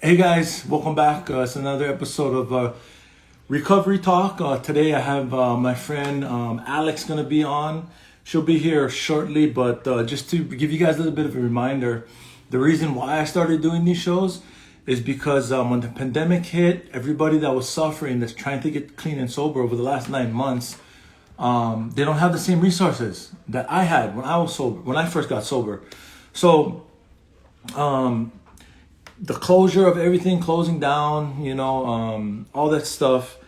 Hey guys, welcome back. It's another episode of Recovery Talk. Today I have my friend Alex going to be on. She'll be here shortly, but just to give you guys a little bit of a reminder, the reason why I started doing these shows is because when the pandemic hit, everybody that was suffering, that's trying to get clean and sober over the last 9 months, they don't have the same resources that I had when I was sober, when I first got sober. So the closure of everything, closing down, all that stuff.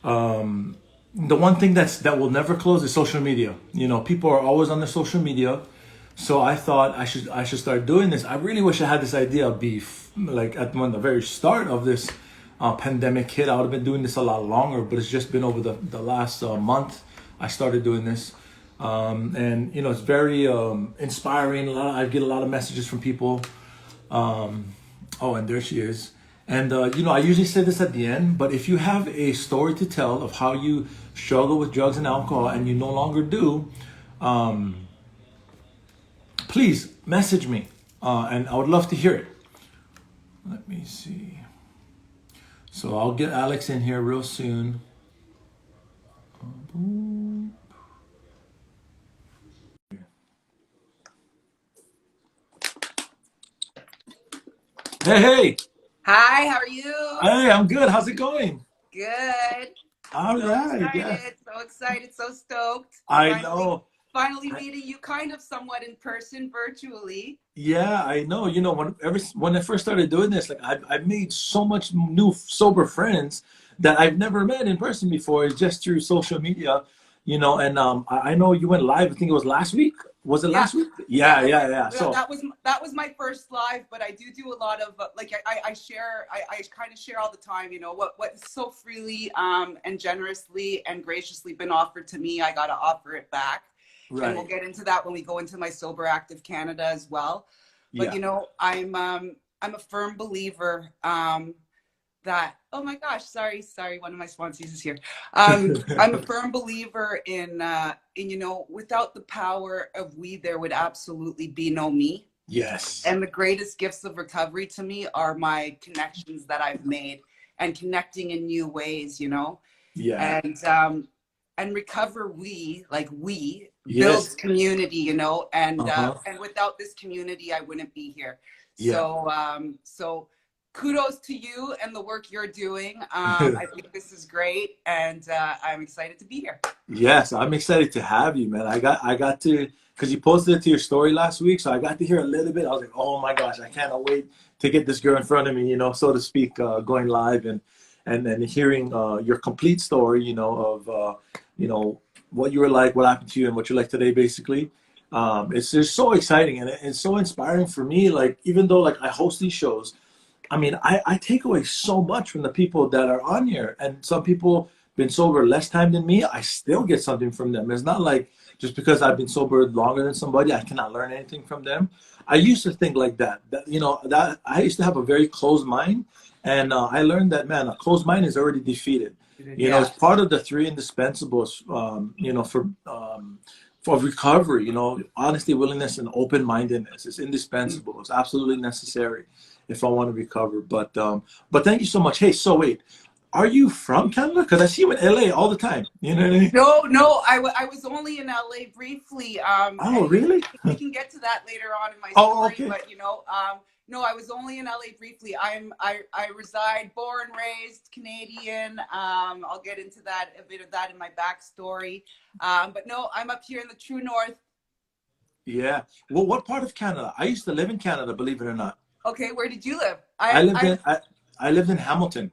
The one thing that will never close is social media. People are always on their social media. So I thought I should start doing this. I really wish I had this idea like at the very start of this pandemic hit. I would have been doing this a lot longer, but it's just been over the last month I started doing this. And it's very inspiring. I get a lot of messages from people. Oh, and there she is. And, I usually say this at the end, but if you have a story to tell of how you struggle with drugs and alcohol and you no longer do, please message me. And I would love to hear it. Let me see. So I'll get Alex in here real soon. Hey. Hi, how are you? Hey, I'm good. How's it going? Good. All So right. excited, Yeah. so excited, so stoked. I know. Finally meeting you kind of somewhat in person, virtually. Yeah, I know. When I first started doing this, like I've made so much new sober friends that I've never met in person before. It's just through social media, And I know you went live. I think it was last week. Was it Yeah. last week? Yeah. Well, So that was my first live, but I do a lot of I share I kind of share all the time, what is so freely and generously and graciously been offered to me, I gotta offer it back. And we'll right. get into that when we go into my Sober Active Canada as well. But Yeah. I'm a firm believer that, oh my gosh, sorry, one of my sponsors is here. I'm a firm believer in without the power of we, there would absolutely be no me. Yes. And the greatest gifts of recovery to me are my connections that I've made and connecting in new ways, Yeah. And recover we Yes. builds community, and Uh-huh. without this community I wouldn't be here. Yeah. So kudos to you and the work you're doing. I think this is great, and I'm excited to be here. Yes, I'm excited to have you, man. I got to, because you posted it to your story last week, so I got to hear a little bit. I was like, oh my gosh, I cannot wait to get this girl in front of me, so to speak, going live and hearing your complete story, what you were like, what happened to you, and what you're like today, basically. It's just so exciting and it's so inspiring for me. Like, even though like I host these shows, I mean, I take away so much from the people that are on here, and some people been sober less time than me. I still get something from them. It's not like just because I've been sober longer than somebody, I cannot learn anything from them. I used to think like that. That I used to have a very closed mind, and I learned that, man, a closed mind is already defeated. Yeah. It's part of the three indispensables. For recovery, honesty, willingness, and open-mindedness is indispensable. It's absolutely necessary if I want to recover. But thank you so much. Hey, so wait, are you from Canada? Because I see you in LA all the time. You know what I mean? No, I was only in LA briefly. Oh, really? We can get to that later on in my Oh, story. okay. But no, I was only in LA briefly. I reside, born, raised Canadian. I'll get into that, a bit of that in my backstory. But no, I'm up here in the true north. Yeah. Well, what part of Canada? I used to live in Canada, believe it or not. Okay, where did you live? I lived in Hamilton.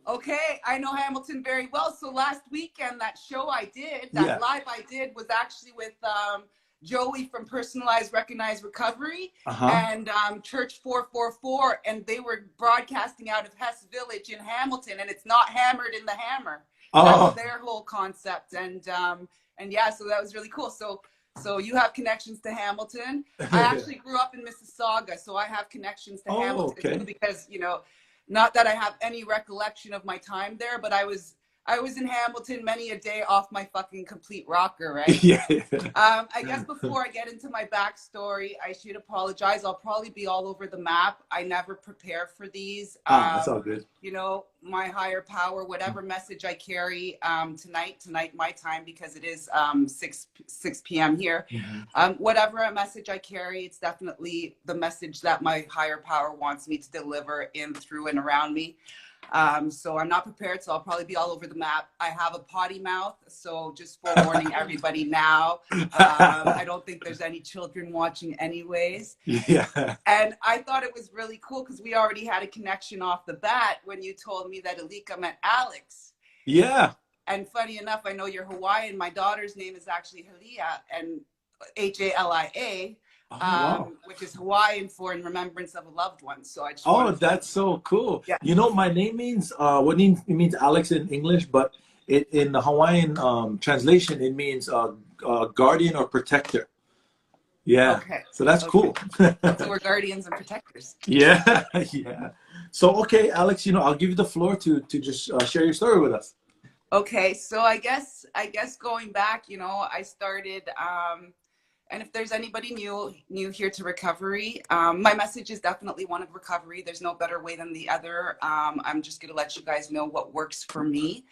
Okay, I know Hamilton very well. So last weekend, that show I did, Yeah. that live I did, was actually with Joey from Personalized Recognized Recovery and Church 444, and they were broadcasting out of Hess Village in Hamilton, and it's not hammered in the hammer. Oh, That's their whole concept, and yeah, so that was really cool. So you have connections to Hamilton. I actually grew up in Mississauga, so I have connections to Hamilton okay. too, because not that I have any recollection of my time there, but I was I was in Hamilton many a day off my fucking complete rocker, right? Yeah. I guess before I get into my backstory, I should apologize. I'll probably be all over the map. I never prepare for these. That's all good. You know, my higher power, whatever message I carry tonight my time, because it is 6 p.m. here. Whatever message I carry, it's definitely the message that my higher power wants me to deliver in, through, and around me. So I'm not prepared, so I'll probably be all over the map. I have a potty mouth, so just forewarning everybody now. I don't think there's any children watching anyways. Yeah. And I thought it was really cool because we already had a connection off the bat when you told me that Alika met Alex. Yeah. And funny enough, I know you're Hawaiian. My daughter's name is actually Halia, and Halia. Oh, wow. Which is Hawaiian for in remembrance of a loved one. So I just That's so cool. Yeah. You know, my name means it means Alex in English, but in the Hawaiian translation, it means guardian or protector. Yeah. Okay. So that's cool. So we're guardians and protectors. Yeah. Yeah. So, okay, Alex, I'll give you the floor to just share your story with us. Okay. So I guess going back, I started, and if there's anybody new here to recovery, my message is definitely one of recovery. There's no better way than the other. I'm just going to let you guys know what works for me.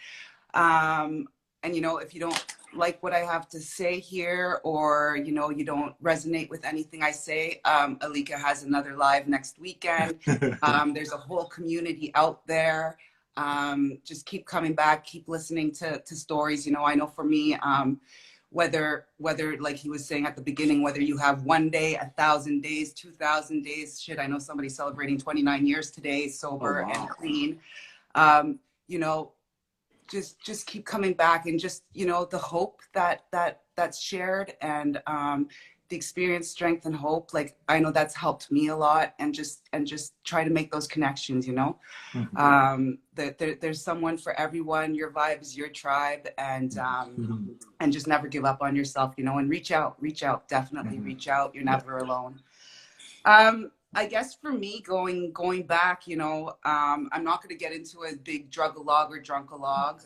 And, if you don't like what I have to say here, or, you don't resonate with anything I say, Alika has another live next weekend. There's a whole community out there. Just keep coming back, keep listening to stories. I know for me, whether like he was saying at the beginning, whether you have 1 day, 1,000 days, 2,000 days, shit, I know somebody's celebrating 29 years today, sober and clean. Just keep coming back, and just, the hope that's shared, and the experience, strength, and hope. Like, I know that's helped me a lot, and just try to make those connections, there's someone for everyone. Your vibe is your tribe, and just never give up on yourself, and reach out, definitely reach out. You're never alone. I guess for me, going back, I'm not going to get into a big drug-a-log or drunk-a-log.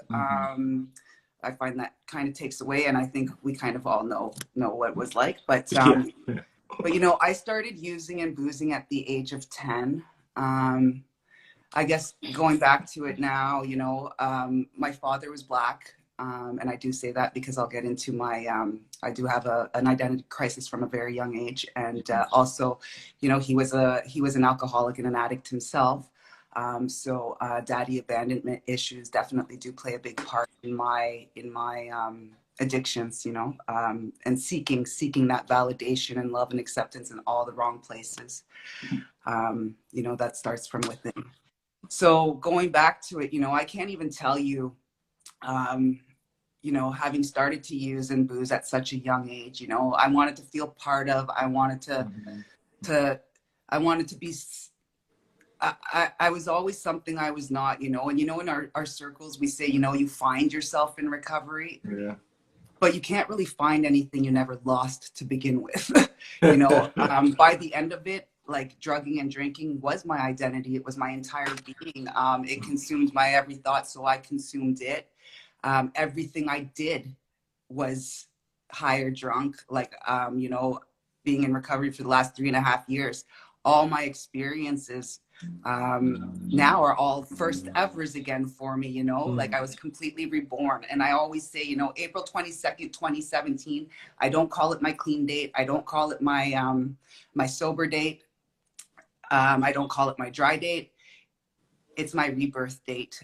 I find that kind of takes away, and I think we kind of all know what it was like. But I started using and boozing at the age of 10. I guess going back to it now, my father was Black. And I do say that because I'll get into my, I do have an identity crisis from a very young age. And also, he was an alcoholic and an addict himself. So daddy abandonment issues definitely do play a big part in my addictions, and seeking that validation and love and acceptance in all the wrong places. That starts from within. So going back to it, I can't even tell you, having started to use and booze at such a young age, I wanted to feel part of, I wanted to be, I was always something I was not, and in our circles, we say, you find yourself in recovery, but you can't really find anything you never lost to begin with. By the end of it, like, drugging and drinking was my identity. It was my entire being. It consumed my every thought, so I consumed it. Everything I did was high or drunk, like, being in recovery for the last 3.5 years. All my experiences now are all first evers again for me, like I was completely reborn. And I always say, April 22nd, 2017, I don't call it my clean date. I don't call it my, my sober date. I don't call it my dry date. It's my rebirth date,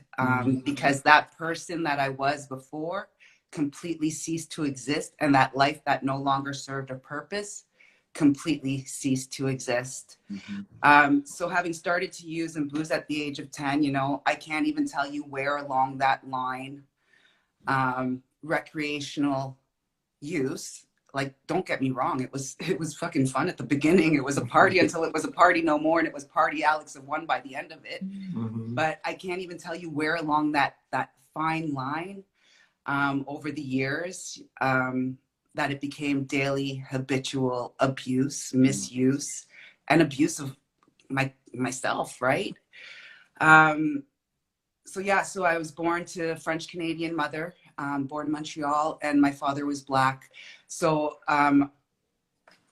because that person that I was before completely ceased to exist, and that life that no longer served a purpose completely ceased to exist. So having started to use and booze at the age of 10, I can't even tell you where along that line, recreational use. Like, don't get me wrong, it was fucking fun at the beginning. It was a party until it was a party no more, and it was party Alex of one by the end of it. But I can't even tell you where along that fine line, over the years, that it became daily habitual abuse, misuse, and abuse of myself, right? yeah, so I was born to a French Canadian mother, born in Montreal, and my father was Black. So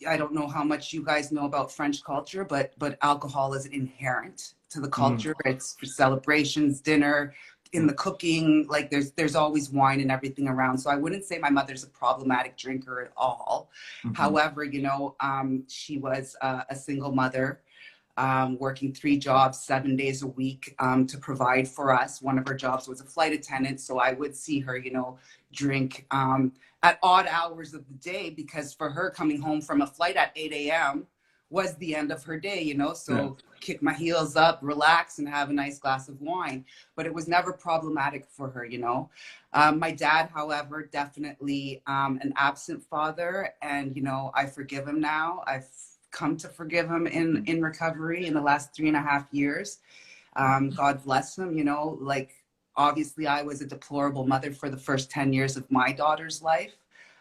I don't know how much you guys know about French culture, but alcohol is inherent to the Mm, culture. It's for celebrations, dinner, in mm, the cooking. Like there's always wine and everything around. So I wouldn't say my mother's a problematic drinker at all. mhm, However, she was a single mother, working 3 jobs, 7 days a week, to provide for us. One of her jobs was a flight attendant. So I would see her, drink at odd hours of the day, because for her, coming home from a flight at 8 a.m. was the end of her day, yeah. So kick my heels up, relax, and have a nice glass of wine. But it was never problematic for her. My dad, however, definitely an absent father. And, I forgive him now. I've come to forgive him in recovery in the last 3.5 years. God bless him. Like, obviously I was a deplorable mother for the first 10 years of my daughter's life.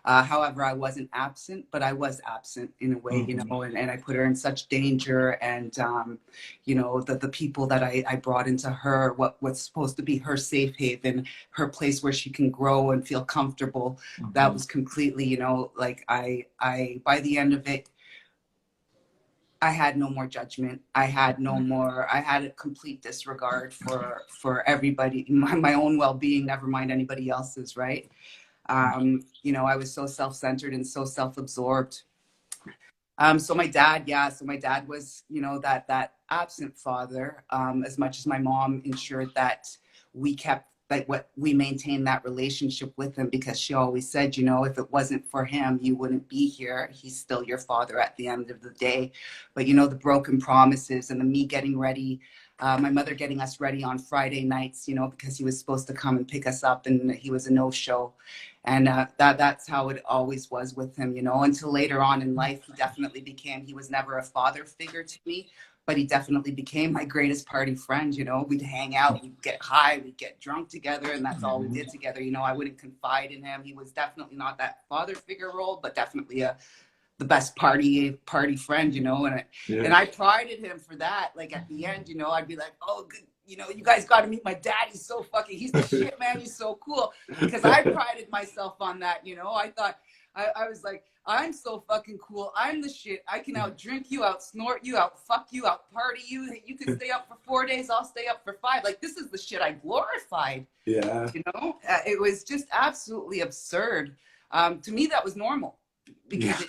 However, I wasn't absent, but I was absent in a way, Mhm, and I put her in such danger. And, the people that I brought into her, what's supposed to be her safe haven, her place where she can grow and feel comfortable, that mhm, was completely, like by the end of it, I had no more judgment. I had a complete disregard for everybody, my own well-being, never mind anybody else's, right? I was so self-centered and so self-absorbed. So my dad was, that absent father, as much as my mom ensured that we kept, like, what we maintained that relationship with him, because she always said, if it wasn't for him, you wouldn't be here. He's still your father at the end of the day. But, the broken promises and the me getting ready, my mother getting us ready on Friday nights, because he was supposed to come and pick us up, and he was a no-show. And that's how it always was with him, until later on in life. He was never a father figure to me, but he definitely became my greatest party friend. We'd hang out, we'd get high, we'd get drunk together, and that's all we mhm. did together. I wouldn't confide in him. He was definitely not that father figure role, but definitely the best party friend, and Yeah. I prided him for that. Like, at the end, I'd be like, oh, good, you guys got to meet my dad. He's the shit, man. He's so cool. Because I prided myself on that. I thought, I was like, I'm so fucking cool. I'm the shit. I can out drink you, out snort you, out fuck you, out party you. You can stay up for 4 days. I'll stay up for 5. Like, this is the shit I glorified. Yeah. It was just absolutely absurd. To me, that was normal, Yeah. because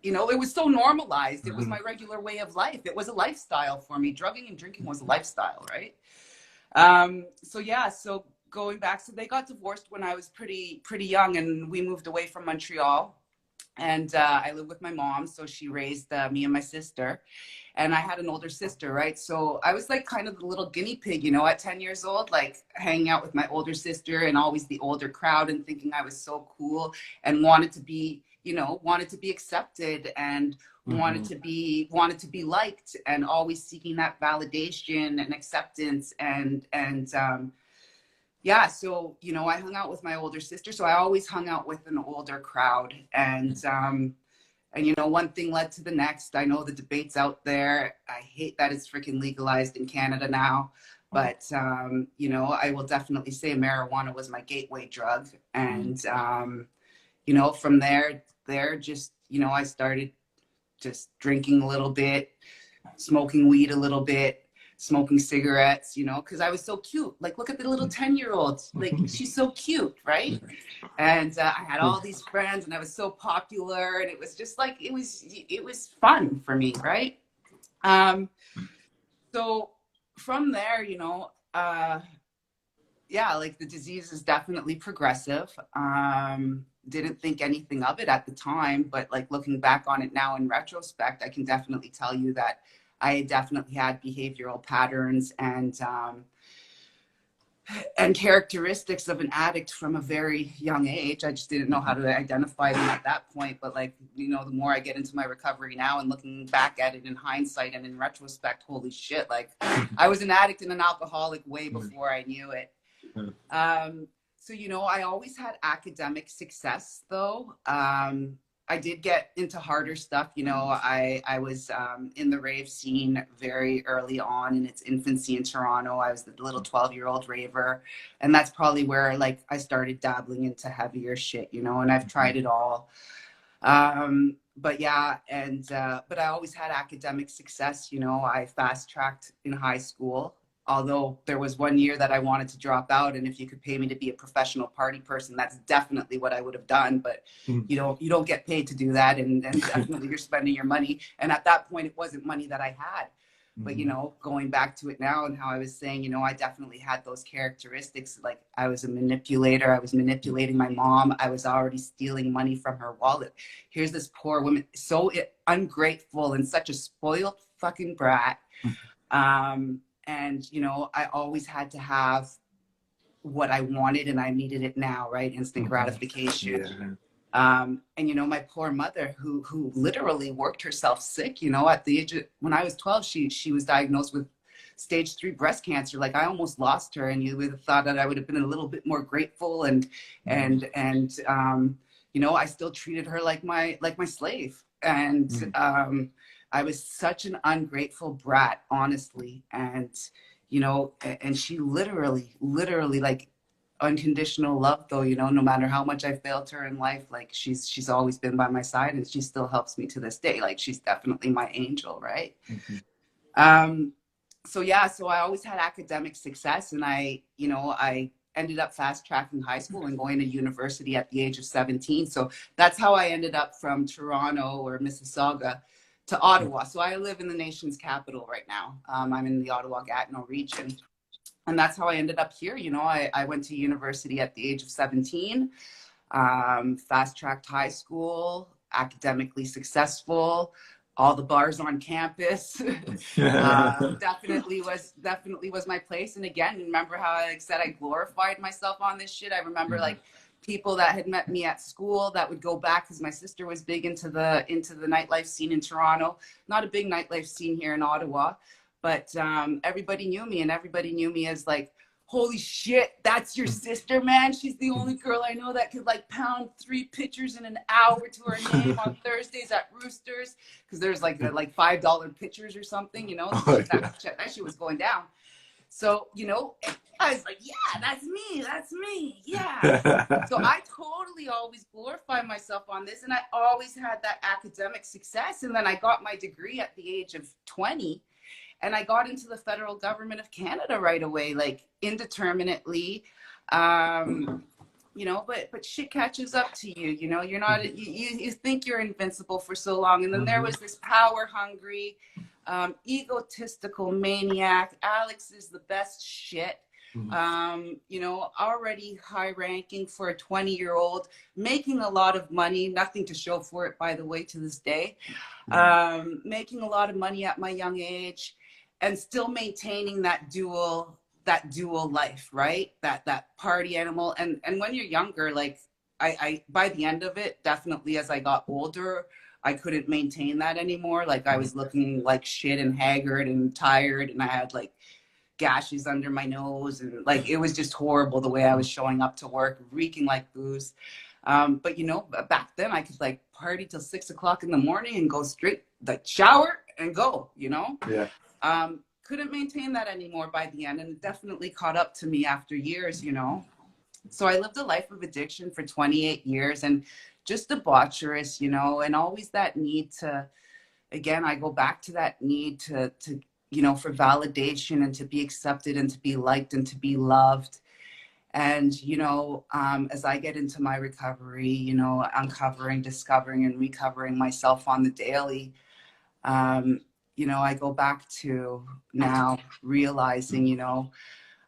it was so normalized. It was Mhm, my regular way of life. It was a lifestyle for me. Drugging and drinking was a lifestyle, right? So going back, so they got divorced when I was pretty young, and we moved away from Montreal. And I lived with my mom, so she raised me and my sister. And I had an older sister, right? So I was like kind of the little guinea pig, at 10 years old, like hanging out with my older sister and always the older crowd, and thinking I was so cool, and wanted to be accepted, and mhm, wanted to be liked, and always seeking that validation and acceptance. So I hung out with my older sister, so I always hung out with an older crowd. And one thing led to the next. I know the debate's out there. I hate that it's freaking legalized in Canada now. But, I will definitely say marijuana was my gateway drug. mhm, And, from there, just, I started just drinking a little bit, smoking weed a little bit, smoking cigarettes, because I was so cute. Like, look at the little 10-year-old. Like, mhm. she's so cute, right? And I had all these friends, and I was so popular, and it was just like, it was fun for me, right? Um, so from there, like, the disease is definitely progressive. Didn't think anything of it at the time, but, like, looking back on it now in retrospect, I can definitely tell you that I definitely had behavioral patterns and characteristics of an addict from a very young age. I just didn't know how to identify them at that point. But, like, the more I get into my recovery now and looking back at it in hindsight and in retrospect, holy shit, like, I was an addict and an alcoholic way before I knew it. So, I always had academic success, though. I did get into harder stuff. You know, I was in the rave scene very early on in its infancy in Toronto. I was the little 12-year-old raver. And that's probably where like I started dabbling into heavier shit, you know, and I've tried it all. But yeah, and but I always had academic success. You know, I fast tracked in high school. Although there was one year that I wanted to drop out, and if you could pay me to be a professional party person, that's definitely what I would have done. But you don't get paid to do that, and definitely you're spending your money. And at that point, it wasn't money that I had. But you know, going back to it now and how I was saying, you know, I definitely had those characteristics. Like I was a manipulator. I was manipulating my mom. I was already stealing money from her wallet. Here's this poor woman, so ungrateful and such a spoiled fucking brat. And you know, I always had to have what I wanted, and I needed it now, right? Instant gratification. And you know, my poor mother, who literally worked herself sick, you know, at the age of, when I was 12, she was diagnosed with stage 3 breast cancer. Like I almost lost her, and you would have thought that I would have been a little bit more grateful, and you know, I still treated her like my slave. And I was such an ungrateful brat, honestly. And you know, and she literally like unconditional love, though, you know, no matter how much I failed her in life, like she's always been by my side, and she still helps me to this day. Like she's definitely my angel, right? So yeah, so I always had academic success, and I ended up fast tracking high school and going to university at the age of 17. So that's how I ended up from Toronto or Mississauga to Ottawa. So I live in the nation's capital right now. I'm in the Ottawa-Gatineau region. And that's how I ended up here. You know, I went to university at the age of 17, fast-tracked high school, academically successful, all the bars on campus. Definitely was my place. And again, remember how I said I glorified myself on this shit? I remember like people that had met me at school that would go back, because my sister was big into the nightlife scene in Toronto. Not a big nightlife scene here in Ottawa. But everybody knew me, and everybody knew me as like, holy shit, that's your sister, man. She's the only girl I know that could like pound 3 pitchers in an hour to her name on Thursdays at Roosters, because there's like $5 pitchers or something, you know. That shit was going down. So, you know, I was like, yeah, that's me, yeah. So I totally always glorify myself on this, and I always had that academic success. And then I got my degree at the age of 20. And I got into the federal government of Canada right away, like indeterminately, you know, but shit catches up to you, you know, you're not, you think you're invincible for so long. And then there was this power hungry, egotistical maniac. Alex is the best shit. You know, already high ranking for a 20-year-old, making a lot of money, nothing to show for it, by the way, to this day, making a lot of money at my young age, and still maintaining that dual life, right? That party animal. And when you're younger, like I by the end of it, definitely as I got older, I couldn't maintain that anymore. Like I was looking like shit and haggard and tired, and I had like gashes under my nose, and like it was just horrible the way I was showing up to work, reeking like booze. But you know, back then I could like party till 6 o'clock in the morning and go straight the shower and go, you know. Couldn't maintain that anymore by the end, and it definitely caught up to me after years, you know. So I lived a life of addiction for 28 years, and just debaucherous, you know, and always that need to, again, I go back to that need to you know, for validation and to be accepted and to be liked and to be loved. And, you know, as I get into my recovery, you know, uncovering, discovering, and recovering myself on the daily, you know, I go back to now realizing, you know,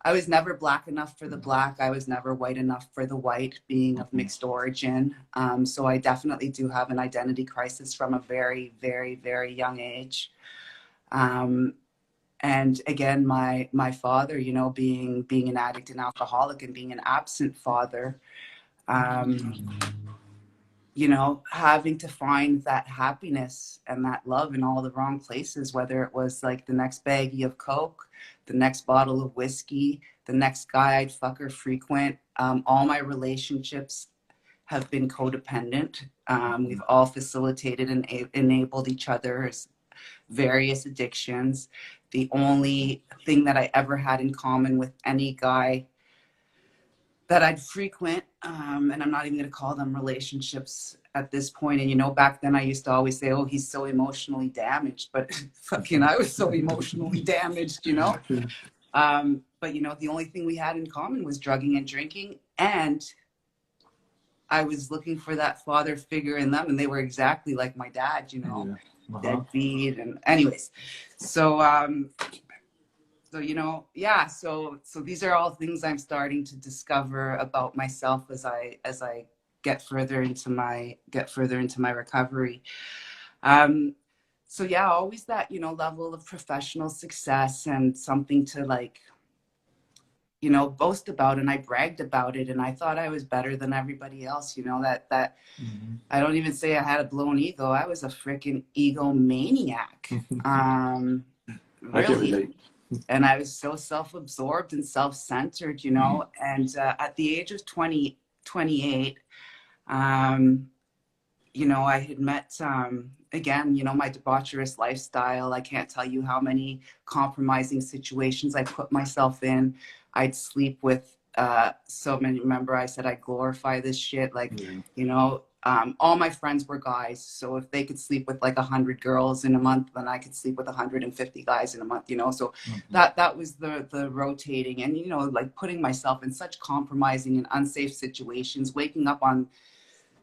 I was never black enough for the black. I was never white enough for the white, being of mixed origin. So I definitely do have an identity crisis from a very, very, very young age. And again, my father, you know, being an addict and alcoholic and being an absent father, you know, having to find that happiness and that love in all the wrong places, whether it was like the next baggie of Coke, the next bottle of whiskey, the next guy I'd fuck or frequent, all my relationships have been codependent. We've all facilitated and enabled each other's various addictions. The only thing that I ever had in common with any guy that I'd frequent, and I'm not even going to call them relationships at this point. And, you know, back then I used to always say, oh, he's so emotionally damaged, but fucking I was so emotionally damaged, you know? But, you know, the only thing we had in common was drugging and drinking. And I was looking for that father figure in them, and they were exactly like my dad, you know, deadbeat. And anyways, so, so, you know, yeah, so these are all things I'm starting to discover about myself as I get further into my recovery. So yeah, always that, you know, level of professional success and something to, like, you know, boast about. And I bragged about it, and I thought I was better than everybody else, you know, that I don't even say I had a blown ego. I was a freaking egomaniac. I can Really. relate. And I was so self-absorbed and self-centered, you know. And at the age of 28, you know, I had met, again, you know, my debaucherous lifestyle. I can't tell you how many compromising situations I put myself in. I'd sleep with so many. Remember, I said I glorify this shit. Like, you know, all my friends were guys. So if they could sleep with like 100 girls in a month, then I could sleep with 150 guys in a month, you know? So that was the rotating, and, you know, like putting myself in such compromising and unsafe situations, waking up on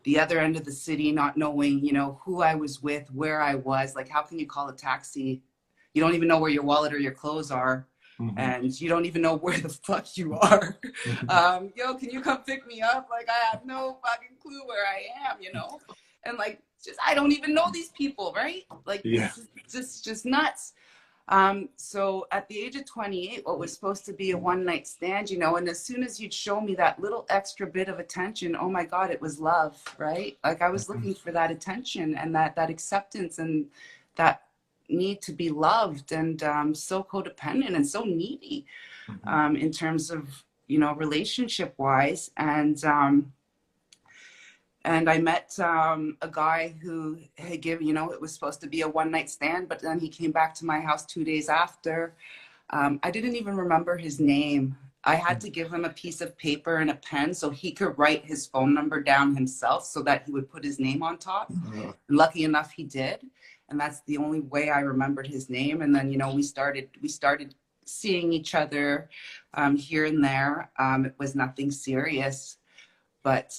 the other end of the city, not knowing, you know, who I was with, where I was. Like, how can you call a taxi? You don't even know where your wallet or your clothes are. And you don't even know where the fuck you are. Yo, can you come pick me up? Like, I have no fucking clue where I am, you know? And like, just, I don't even know these people, right? Like, this is just nuts. So at the age of 28, what was supposed to be a one-night stand, you know, and as soon as you'd show me that little extra bit of attention, oh my God, it was love, right? Like, I was looking for that attention and that acceptance and that need to be loved, and so codependent and so needy in terms of, you know, relationship wise. And I met a guy who had given, you know, it was supposed to be a one-night stand, but then he came back to my house 2 days after. I didn't even remember his name. I had to give him a piece of paper and a pen so he could write his phone number down himself so that he would put his name on top. And lucky enough, he did. And that's the only way I remembered his name. And then, you know, we started seeing each other here and there. It was nothing serious. But,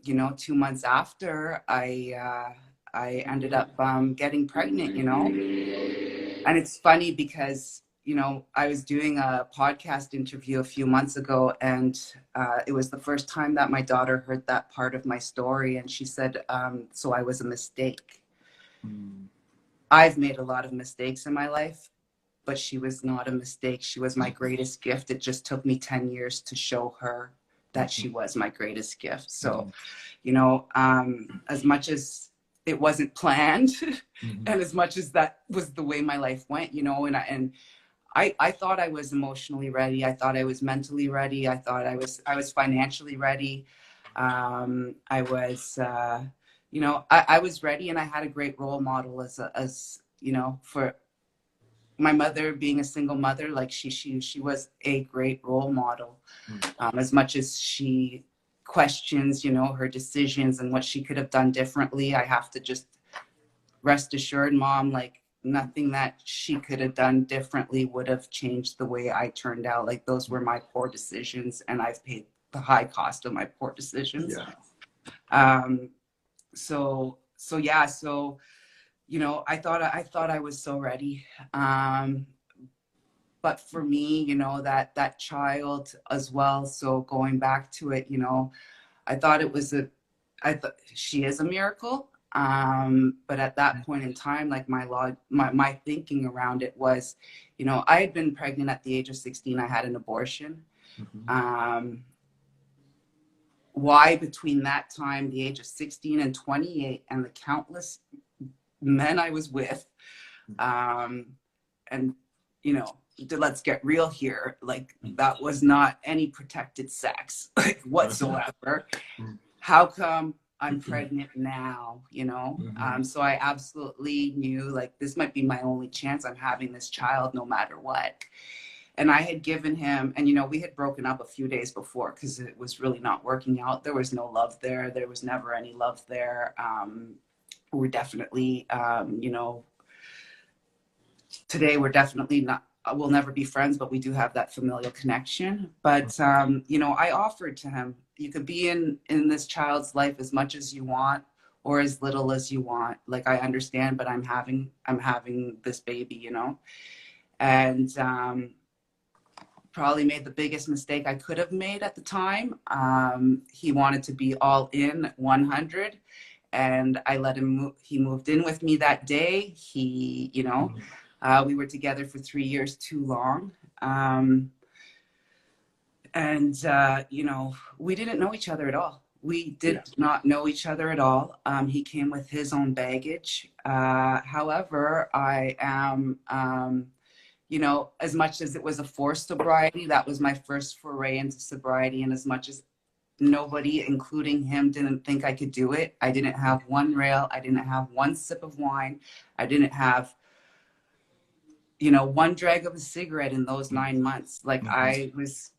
you know, 2 months after, I ended up getting pregnant, you know. And it's funny because, you know, I was doing a podcast interview a few months ago, and it was the first time that my daughter heard that part of my story. And she said, so I was a mistake. I've made a lot of mistakes in my life, but she was not a mistake. She was my greatest gift. It just took me 10 years to show her that she was my greatest gift. So, you know, as much as it wasn't planned and as much as that was the way my life went, you know, and I thought I was emotionally ready. I thought I was mentally ready. I thought I was financially ready. I was, you know, I was ready, and I had a great role model as, you know, for my mother being a single mother. Like, she was a great role model. As much as she questions, you know, her decisions and what she could have done differently, I have to just rest assured, Mom, like, nothing that she could have done differently would have changed the way I turned out. Like, those were my poor decisions, and I've paid the high cost of my poor decisions. So yeah, so, you know, I thought I was so ready. But for me, you know, that child as well. So going back to it, you know, I thought she is a miracle. But at that point in time, like, my thinking around it was, you know, I had been pregnant at the age of 16. I had an abortion. Why between that time, the age of 16 and 28, and the countless men I was with, and, you know, let's get real here. Like, that was not any protected sex, like, whatsoever. how come I'm pregnant now, you know? So I absolutely knew like this might be my only chance. I'm having this child no matter what. And I had given him, and you know, we had broken up a few days before because it was really not working out. There was no love there. There was never any love there. We're definitely, you know, today we're definitely not, we'll never be friends, but we do have that familial connection. But you know, I offered to him, you could be in this child's life as much as you want or as little as you want. Like I understand, but I'm having this baby, you know. And probably made the biggest mistake I could have made at the time. He wanted to be all in 100, and I let him move. He moved in with me that day. He, you know, we were together for 3 years too long. And, you know, we didn't know each other at all. We did not know each other at all. He came with his own baggage. However, I am, you know, as much as it was a forced sobriety, that was my first foray into sobriety. And as much as nobody, including him, didn't think I could do it, I didn't have one rail. I didn't have one sip of wine. I didn't have, you know, one drag of a cigarette in those 9 months. Like I was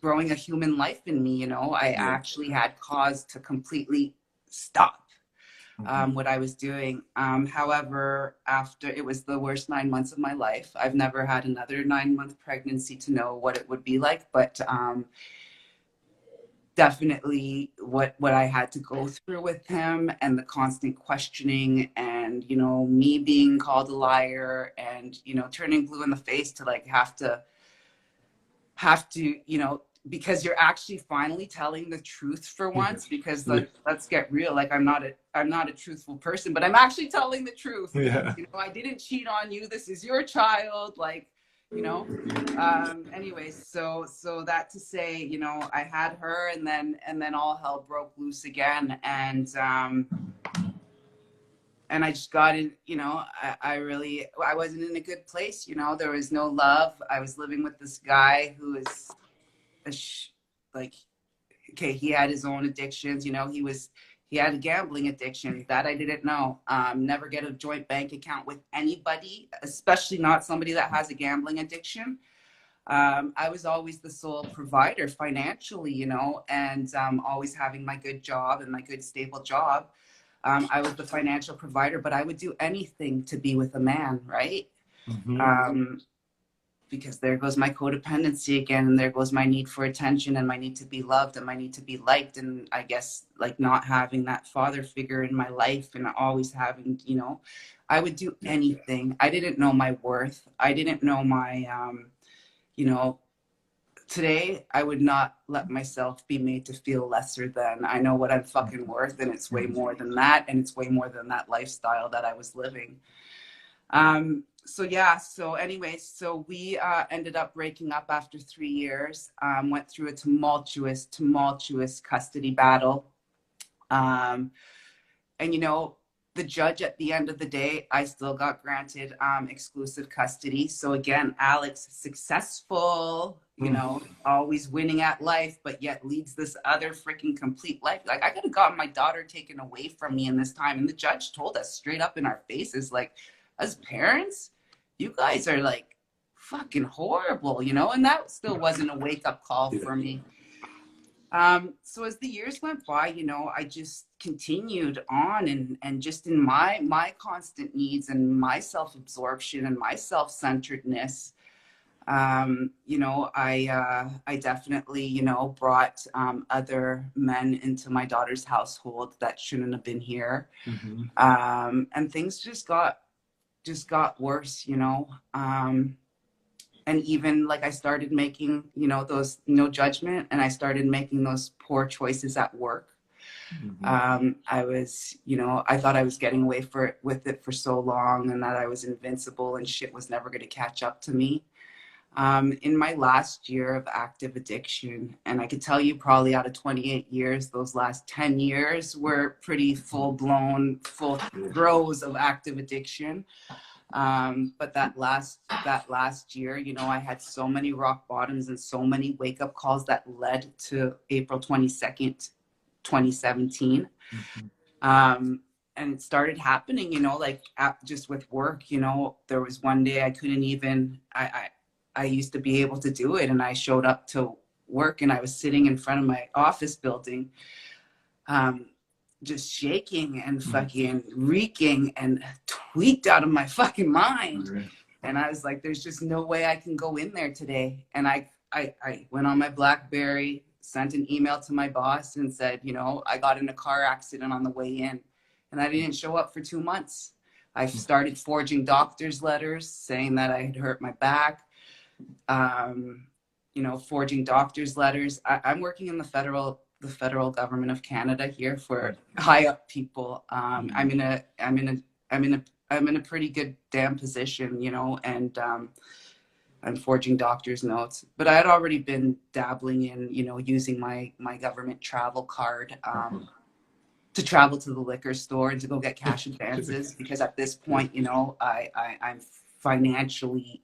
growing a human life in me, you know. I actually had cause to completely stop what I was doing. However, after, it was the worst 9 months of my life. I've never had another 9-month pregnancy to know what it would be like, but definitely what I had to go through with him and the constant questioning and, you know, me being called a liar and, you know, turning blue in the face to like have to, you know, because you're actually finally telling the truth for once, because like, let's get real. Like I'm not a truthful person, but I'm actually telling the truth. Yeah. You know, I didn't cheat on you. This is your child. Like, you know, anyways, so that to say, you know, I had her and then all hell broke loose again. And I just got in, you know, I wasn't in a good place. You know, there was no love. I was living with this guy who is like, okay, he had his own addictions. You know, he had a gambling addiction that I didn't know. Never get a joint bank account with anybody, especially not somebody that has a gambling addiction. I was always the sole provider financially, you know, and always having my good job and my good stable job. I was the financial provider, but I would do anything to be with a man, right? Because there goes my codependency again, and there goes my need for attention and my need to be loved and my need to be liked. And I guess like not having that father figure in my life and always having, you know, I would do anything. I didn't know my worth. I didn't know my, you know, today I would not let myself be made to feel lesser than. I know what I'm fucking worth, and it's way more than that, and it's way more than that lifestyle that I was living. So yeah, so anyways, so we ended up breaking up after 3 years, went through a tumultuous custody battle. And you know, the judge at the end of the day, I still got granted exclusive custody. So again, Alex, successful, you know, always winning at life, but yet leads this other freaking complete life. Like I could have gotten my daughter taken away from me in this time. And the judge told us straight up in our faces, like, as parents, you guys are like fucking horrible, you know. And that still wasn't a wake-up call for me. So as the years went by, you know, I just continued on and just in my constant needs and my self-absorption and my self-centeredness. You know, I definitely, you know, brought other men into my daughter's household that shouldn't have been here. And things just got worse, you know. And even like I started making, you know, those no judgment, and I started making those poor choices at work. I was, you know, I thought I was getting away with it for so long, and that I was invincible and shit was never going to catch up to me. In my last year of active addiction, and I could tell you probably out of 28 years, those last 10 years were pretty full throes of active addiction. But that last year, you know, I had so many rock bottoms and so many wake up calls that led to April 22nd, 2017. Mhm. And it started happening, you know, like just with work, you know, there was one day I couldn't even, I used to be able to do it. And I showed up to work and I was sitting in front of my office building, um, just shaking and fucking reeking and tweaked out of my fucking mind. Right. And I was like, there's just no way I can go in there today. And I went on my BlackBerry, sent an email to my boss and said, you know, I got in a car accident on the way in and I didn't show up for 2 months. I started forging doctor's letters saying that I had hurt my back, you know, forging doctor's letters. I'm working in the federal government of Canada here for high up people. I'm in a pretty good damn position, you know, and I'm forging doctor's notes. But I had already been dabbling in, you know, using my government travel card to travel to the liquor store and to go get cash advances because at this point, you know, I'm financially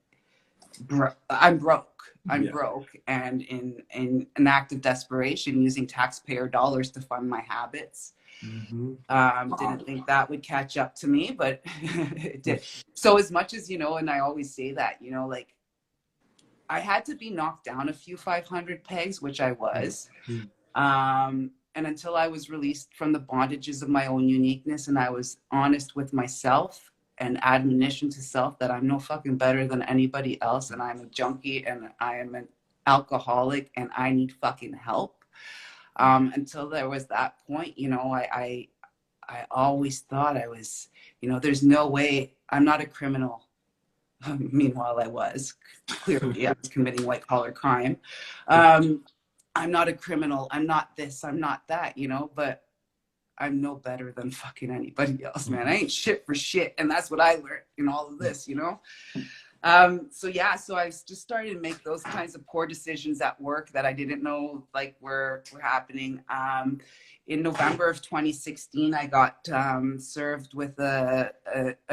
I'm broke. I'm broke, and in an act of desperation, using taxpayer dollars to fund my habits. Didn't think that would catch up to me, but it did. So as much as, you know, and I always say that, you know, like I had to be knocked down a few 500 pegs, which I was. And until I was released from the bondages of my own uniqueness and I was honest with myself and admonition to self that I'm no fucking better than anybody else and I'm a junkie and I am an alcoholic and I need fucking help. Until there was that point, you know, I always thought I was, you know, there's no way I'm not a criminal. Meanwhile, I was clearly I was committing white collar crime. I'm not a criminal. I'm not this. I'm not that, you know, but I'm no better than fucking anybody else, man. I ain't shit for shit. And that's what I learned in all of this, you know? So I just started to make those kinds of poor decisions at work that I didn't know like were happening. In November of 2016, I got served with a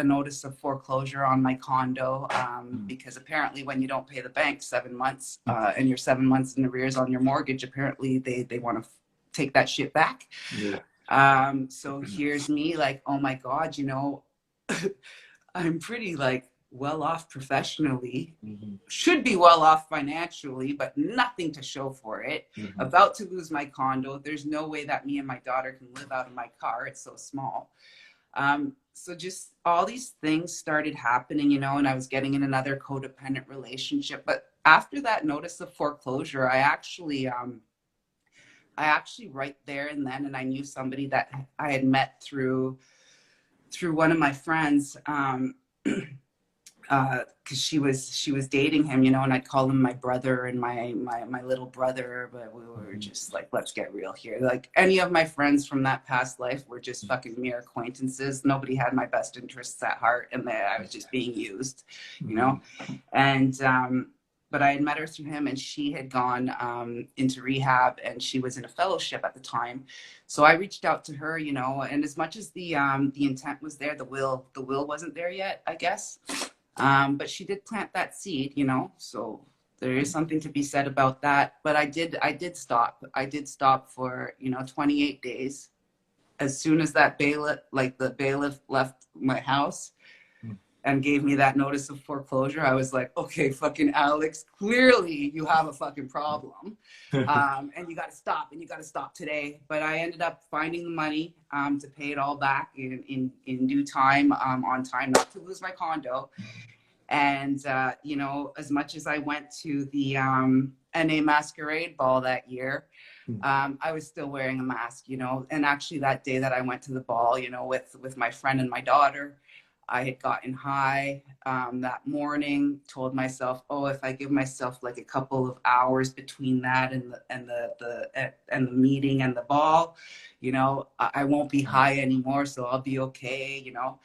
notice of foreclosure on my condo because apparently when you don't pay the bank 7 months and you're 7 months in arrears on your mortgage, apparently they want to take that shit back. So here's me like, oh my God, you know, I'm pretty like well off professionally, should be well off financially, but nothing to show for it. About to lose my condo. There's no way that me and my daughter can live out of my car. It's so small. So just all these things started happening, you know, and I was getting in another codependent relationship. But after that notice of foreclosure, I actually right there and then, and I knew somebody that I had met through one of my friends, because she was dating him, you know, and I'd call him my brother and my little brother, but we were just like, let's get real here. Like any of my friends from that past life were just fucking mere acquaintances. Nobody had my best interests at heart, and I was just being used, you know. And but I had met her through him, and she had gone into rehab, and she was in a fellowship at the time. So I reached out to her, you know, and as much as the intent was there, the will wasn't there yet, I guess. But she did plant that seed, you know, so there is something to be said about that. But I did stop. I did stop for, you know, 28 days. As soon as that the bailiff left my house and gave me that notice of foreclosure, I was like, okay, fucking Alex, clearly you have a fucking problem. And you got to stop today. But I ended up finding the money to pay it all back in due time, on time, not to lose my condo. And, you know, as much as I went to the NA Masquerade Ball that year, I was still wearing a mask, you know. And actually that day that I went to the ball, you know, with my friend and my daughter, I had gotten high that morning, told myself, oh, if I give myself like a couple of hours between that and the meeting and the ball, you know, I won't be high anymore, so I'll be okay, you know.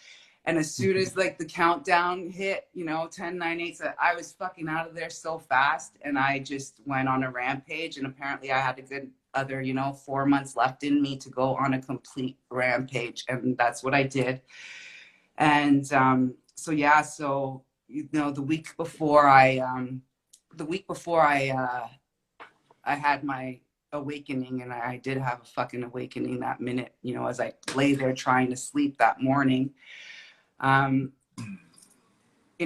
And as soon as like the countdown hit, you know, 10, 9, 8, I was fucking out of there so fast, and I just went on a rampage. And apparently I had a good other, you know, 4 months left in me to go on a complete rampage, and that's what I did. And so you know, the week before I had my awakening, and I did have a fucking awakening that minute, you know, as I lay there trying to sleep that morning. In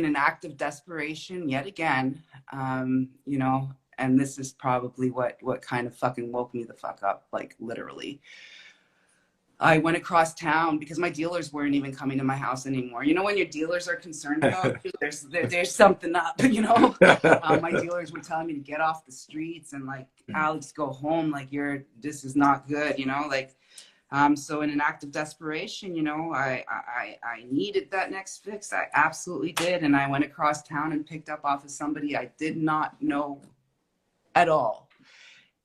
an act of desperation, yet again, you know, and this is probably what kind of fucking woke me the fuck up, like literally. I went across town because my dealers weren't even coming to my house anymore. You know, when your dealers are concerned about you, there's something up, you know? My dealers were telling me to get off the streets and like, Alex, go home. Like this is not good, you know? Like, so in an act of desperation, you know, I needed that next fix. I absolutely did. And I went across town and picked up off of somebody I did not know at all.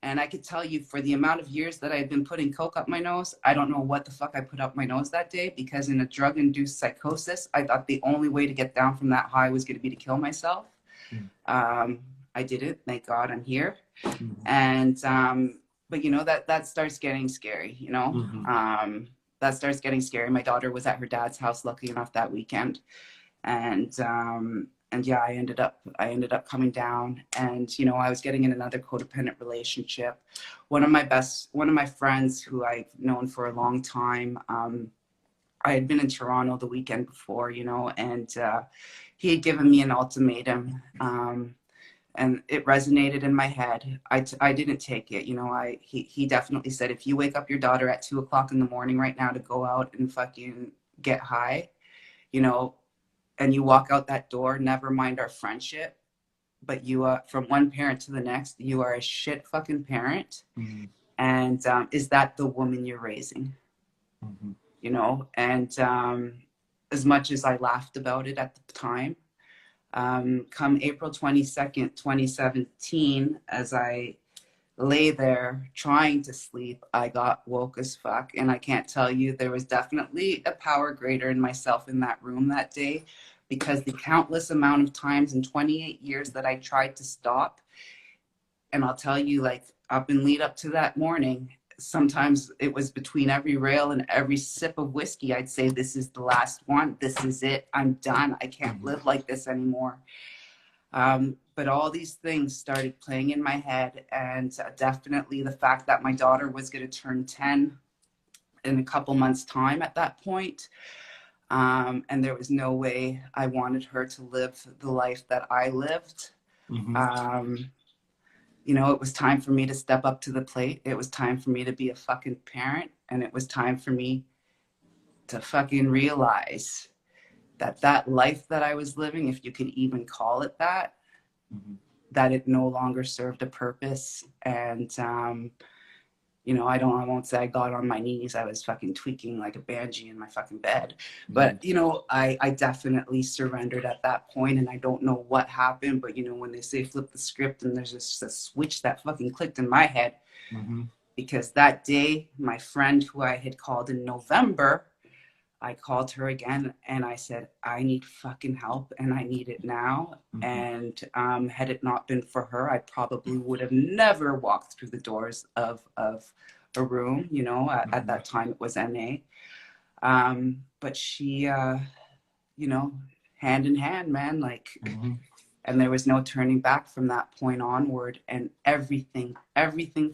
And I could tell you, for the amount of years that I had been putting coke up my nose, I don't know what the fuck I put up my nose that day, because in a drug-induced psychosis, I thought the only way to get down from that high was going to be to kill myself. I didn't. Thank God I'm here. And, but you know, that starts getting scary, you know, that starts getting scary. My daughter was at her dad's house, lucky enough, that weekend. And yeah, I ended up coming down, and, you know, I was getting in another codependent relationship. One of my friends who I've known for a long time, I had been in Toronto the weekend before, you know, and he had given me an ultimatum, and it resonated in my head. I didn't take it, you know. He definitely said, if you wake up your daughter at 2:00 in the morning right now to go out and fucking get high, you know, and you walk out that door, never mind our friendship, but you from one parent to the next, you are a shit fucking parent. And is that the woman you're raising? You know, and as much as I laughed about it at the time, come April 22nd, 2017, as I lay there trying to sleep, I got woke as fuck. And I can't tell you, there was definitely a power greater in myself in that room that day, because the countless amount of times in 28 years that I tried to stop, and I'll tell you, like, up and lead up to that morning, sometimes it was between every rail and every sip of whiskey, I'd say, this is the last one. This is it. I'm done. I can't live like this anymore. But all these things started playing in my head, and definitely the fact that my daughter was going to turn 10 in a couple months' time at that point. And there was no way I wanted her to live the life that I lived. You know, it was time for me to step up to the plate. It was time for me to be a fucking parent. And it was time for me to fucking realize that that life that I was living, if you could even call it that, that it no longer served a purpose. And, you know, I won't say I got on my knees. I was fucking tweaking like a banshee in my fucking bed. But, you know, I definitely surrendered at that point, and I don't know what happened. But, you know, when they say flip the script, and there's just a switch that fucking clicked in my head. Because that day, my friend who I had called in November, I called her again and I said, I need fucking help, and I need it now. And had it not been for her, I probably would have never walked through the doors of a room, you know, at that time it was NA. But she, you know, hand in hand, man, like, and there was no turning back from that point onward. And everything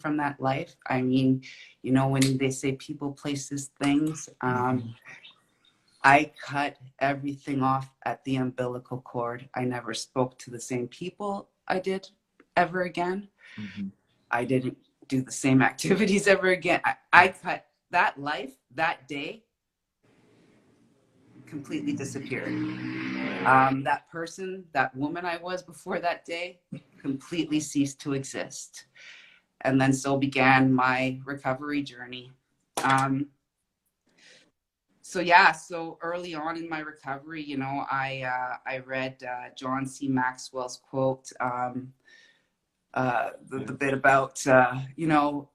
from that life, I mean, you know, when they say people, places, things, I cut everything off at the umbilical cord. I never spoke to the same people I did ever again. I didn't do the same activities ever again. I cut that life, that day, completely disappeared. That person, that woman I was before that day, completely ceased to exist. And then so began my recovery journey. So yeah, so early on in my recovery, you know, I read John C. Maxwell's quote, the bit about, you know,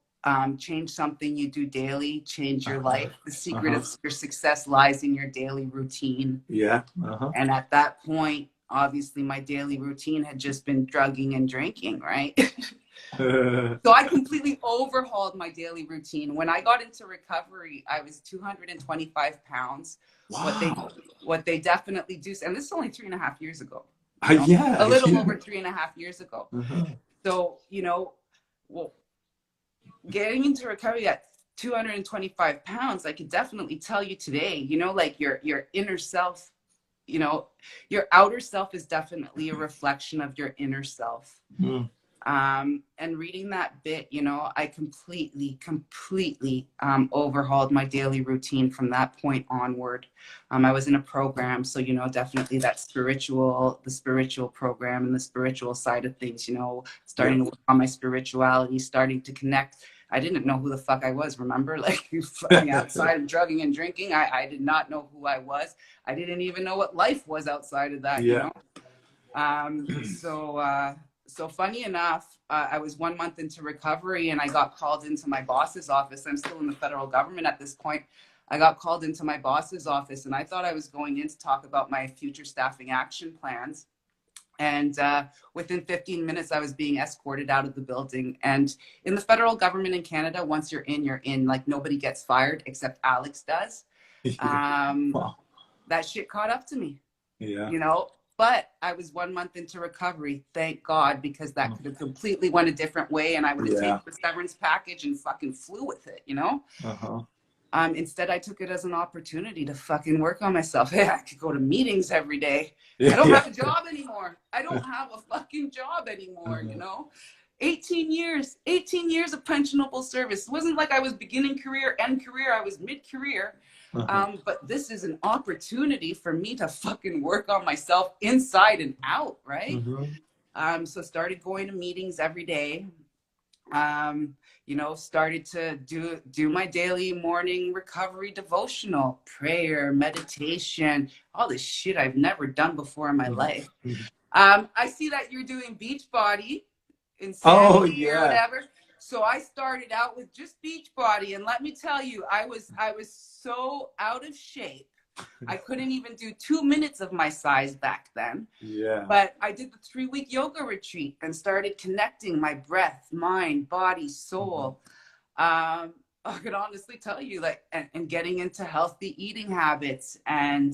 change something you do daily, change your life. The secret of your success lies in your daily routine. And at that point, obviously my daily routine had just been drugging and drinking, right? So I completely overhauled my daily routine. When I got into recovery, I was 225 pounds. Wow. What they definitely do, and this is only 3.5 years ago. You know, a little over 3.5 years ago. So, you know, well, getting into recovery at 225 pounds, I could definitely tell you today, you know, like your inner self, you know, your outer self is definitely a reflection of your inner self. Mm. And reading that bit, you know, I completely overhauled my daily routine from that point onward. I was in a program, so, you know, definitely that the spiritual program and the spiritual side of things, you know, starting to work on my spirituality, starting to connect. I didn't know who the fuck I was, remember? Like, outside of drugging and drinking, I did not know who I was. I didn't even know what life was outside of that, you know? So funny enough, I was 1 month into recovery and I got called into my boss's office. I'm still in the federal government at this point. I got called into my boss's office and I thought I was going in to talk about my future staffing action plans. And within 15 minutes, I was being escorted out of the building. And in the federal government in Canada, once you're in, you're in. Like, nobody gets fired except Alex does. Wow. That shit caught up to me. Yeah. You know, but I was 1 month into recovery, thank God, because that could have completely went a different way and I would have taken the severance package and fucking flew with it, you know? Instead, I took it as an opportunity to fucking work on myself. Hey, I could go to meetings every day. I don't have a job anymore. I don't have a fucking job anymore, you know? 18 years of pensionable service. It wasn't like I was beginning career, end career. I was mid-career. But this is an opportunity for me to fucking work on myself inside and out, right? So started going to meetings every day. You know, started to do my daily morning recovery devotional, prayer, meditation, all this shit I've never done before in my life. I see that you're doing Beachbody, Insanity, or whatever. So I started out with just Beachbody, and let me tell you, I was so out of shape. I couldn't even do 2 minutes of my size back then. Yeah. But I did the 3-week yoga retreat and started connecting my breath, mind, body, soul. I could honestly tell you, like, and getting into healthy eating habits and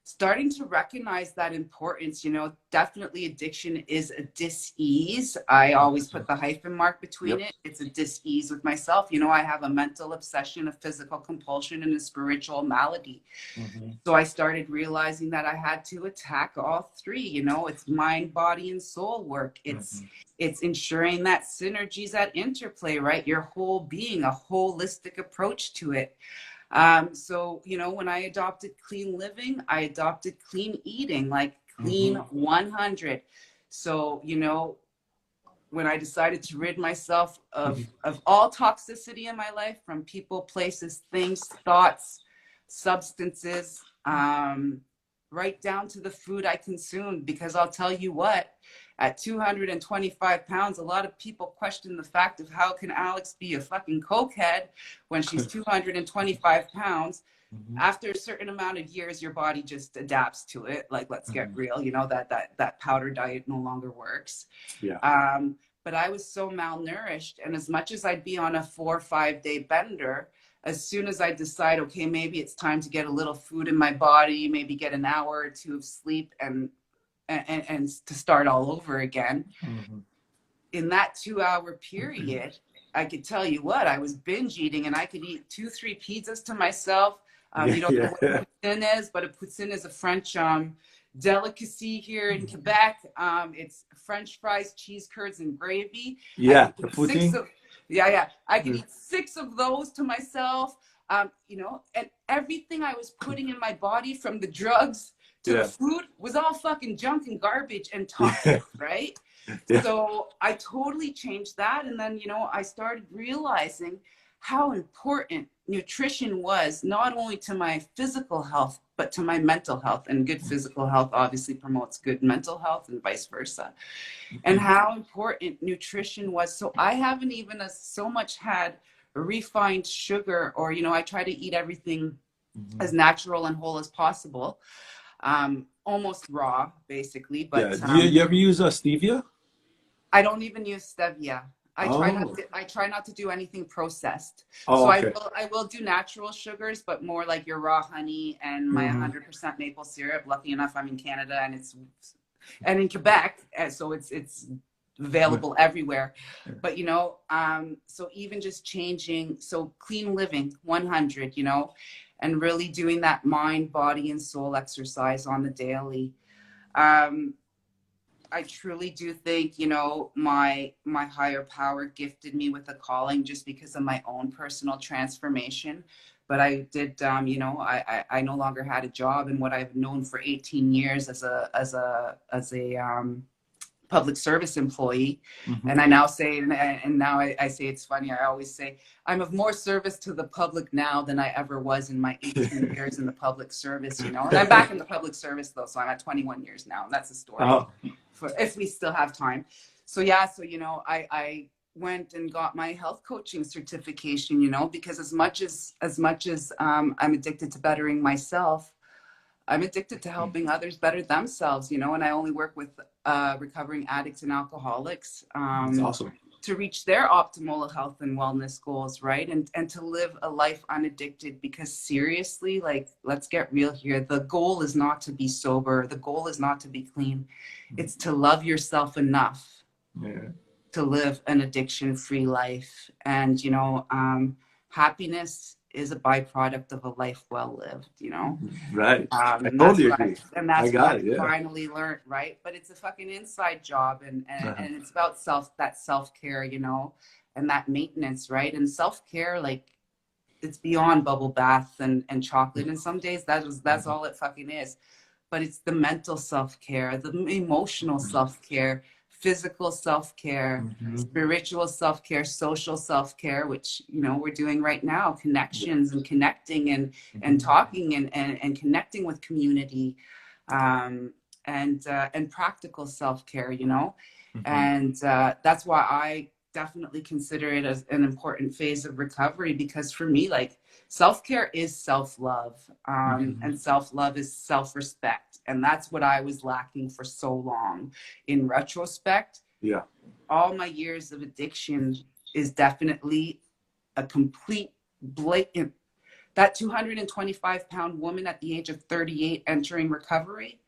starting to recognize that importance. You know, definitely addiction is a dis-ease. I always put the hyphen mark between it. It's a dis-ease with myself. You know, I have a mental obsession, a physical compulsion, and a spiritual malady. So I started realizing that I had to attack all three. You know, it's mind, body, and soul work. It's ensuring that synergies, that interplay, right? Your whole being, a holistic approach to it. So, you know, when I adopted clean living, I adopted clean eating, like clean 100. So, you know, when I decided to rid myself of all toxicity in my life, from people, places, things, thoughts, substances, right down to the food I consumed, because I'll tell you what, at 225 pounds, a lot of people question the fact of how can Alex be a fucking cokehead when she's 225 pounds. After a certain amount of years, your body just adapts to it. Like, let's get real, you know, that powder diet no longer works. But I was so malnourished. And as much as I'd be on a 4 or 5 day bender, as soon as I decide, okay, maybe it's time to get a little food in my body, maybe get an hour or two of sleep and to start all over again. In that 2-hour period, I could tell you what, I was binge eating and I could eat 2-3 pizzas to myself. You don't know what a poutine is, but a poutine is a French delicacy here in Quebec. It's French fries, cheese curds, and gravy. The poutine. I could eat 6 of those to myself. You know, and everything I was putting in my body, from the drugs to the food, was all fucking junk and garbage and toxic, right? So I totally changed that. And then, you know, I started realizing how important nutrition was, not only to my physical health, but to my mental health. And good physical health obviously promotes good mental health, and vice versa. And how important nutrition was. So I haven't even so much had refined sugar, or, you know, I try to eat everything as natural and whole as possible. Almost raw, basically. But do you ever use stevia? I don't even use stevia. I try not to do anything processed. So I will do natural sugars, but more like your raw honey and my 100% maple syrup. Lucky enough, I'm in Canada and in Quebec, so it's available everywhere. But, you know, so even just changing, so clean living, 100, you know, and really doing that mind, body, and soul exercise on the daily. I truly do think, you know, my higher power gifted me with a calling just because of my own personal transformation. But I did, you know, I no longer had a job, and what I've known for 18 years as a public service employee. Mm-hmm. And I now say, and now I say it's funny, I always say, I'm of more service to the public now than I ever was in my 18 years in the public service, you know. And I'm back in the public service though, so I'm at 21 years now, and that's a story Oh, for if we still have time. So yeah, so you know, I went and got my health coaching certification, you know, because as much as I'm addicted to bettering myself, I'm addicted to helping others better themselves, you know, and I only work with recovering addicts and alcoholics that's awesome. to reach their optimal health and wellness goals, right? And to live a life unaddicted, because seriously, like, let's get real here. The goal is not to be sober. The goal is not to be clean. It's to love yourself enough to live an addiction-free life. And, you know, happiness is a byproduct of a life well lived, you know? Right. I And totally agree. I that's what got I it. Yeah. finally learned, right? But it's a fucking inside job, Uh-huh. and it's about self-care, you know, and that maintenance, right? And self-care, like, it's beyond bubble bath and chocolate. And some days that's all it fucking is. But it's the mental self-care, the emotional self-care, physical self-care, Mm-hmm. spiritual self-care, social self-care, which, you know, we're doing right now, connections and connecting and talking and connecting with community, and practical self-care, you know. Mm-hmm. And that's why I definitely consider it as an important phase of recovery, because for me, like, self-care is self-love, Mm-hmm. and self-love is self-respect, and that's what I was lacking for so long. In retrospect, Yeah. all my years of addiction is definitely a complete blatant, that 225-pound woman at the age of 38 entering recovery